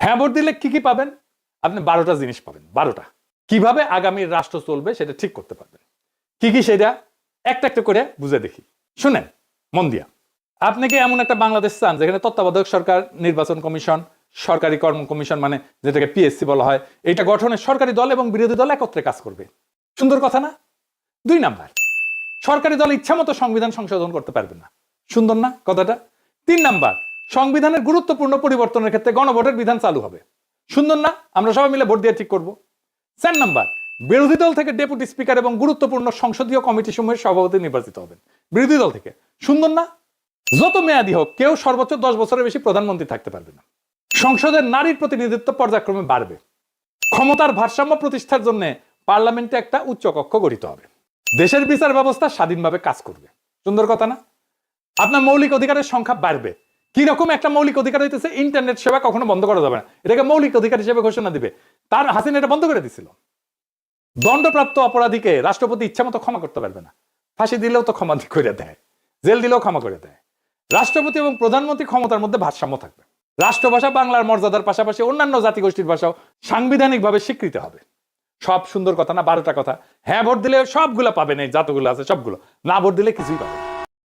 হ্যাঁ ভোট দিলে কি কি পাবেন? আপনি 12টা জিনিস পাবেন। 12টা। কিভাবে আগামীর রাষ্ট্র চলবে সেটা ঠিক করতে পারবেন। কি কি সেটা একটা একটা করে বুঝে দেখি। শুনেন মন দিয়া। আপনি কি এমন একটা বাংলাদেশ চান যেখানে তত্ত্বাবধায়ক সরকার, নির্বাচন কমিশন, সরকারি কর্ম কমিশন মানে যেটাকে পিএসসি বলা হয়, এটা গঠনে সরকারি দল এবং বিরোধী দল একত্রে কাজ করবে? সুন্দর কথা না? 2 নাম্বার, সরকারি দল ইচ্ছা মতো সংবিধান সংশোধন করতে পারবে না। সুন্দর না কথাটা? 3 নাম্বার, সংবিধানের গুরুত্বপূর্ণ পরিবর্তনের ক্ষেত্রে গণভোটের বিধান চালু হবে। সুন্দর না? আমরা সবাই মিলে ভোট দিয়ে ঠিক করব। 4 নাম্বার, বিরোধী দল থেকে ডেপুটি স্পিকার এবং গুরুত্বপূর্ণ সংসদীয় কমিটি সমূহের সভাপতি নির্বাচিত হবেন বিরোধী দল থেকে। সুন্দর না? যত মেয়াদী হোক কেউ সর্বোচ্চ 10 বছরের বেশি প্রধানমন্ত্রী থাকতে পারবে না। সংসদের নারীর প্রতিনিধিত্ব পর্যায়ক্রমে বাড়বে। ক্ষমতার ভারসাম্য প্রতিষ্ঠার জন্য পার্লামেন্টে একটা উচ্চ কক্ষ গঠিত হবে। দেশের বিচার ব্যবস্থা স্বাধীনভাবে কাজ করবে। সুন্দর কথা না? আপনার মৌলিক অধিকারের সংখ্যা বাড়বে। কি রকম একটা মৌলিক অধিকার হইতেছে, ইন্টারনেট সেবা কখনো বন্ধ করা যাবে না, এটাকে মৌলিক অধিকার হিসেবে ঘোষণা দিবে। তার হাসিনা এটা বন্ধ করে দিছিল। দণ্ডপ্রাপ্ত অপরাধীকে রাষ্ট্রপতি ইচ্ছামতো ক্ষমা করতে পারবে না। ফাঁসি দিলেও তো ক্ষমা করে দেয়, জেল দিলেও ক্ষমা করে দেয়। রাষ্ট্রপতি এবং প্রধানমন্ত্রী ক্ষমতার মধ্যে ভারসাম্য থাকবে। রাষ্ট্রভাষা বাংলার মর্যাদার পাশাপাশি অন্যান্য জাতিগোষ্ঠীর ভাষাও সাংবিধানিকভাবে স্বীকৃত হবে। সব সুন্দর কথা না? 12টা কথা। হ্যাঁ ভোট দিলে সবগুলো পাবেন, এই যতগুলো আছে সবগুলো। না ভোট দিলে কিছুই পাবেন।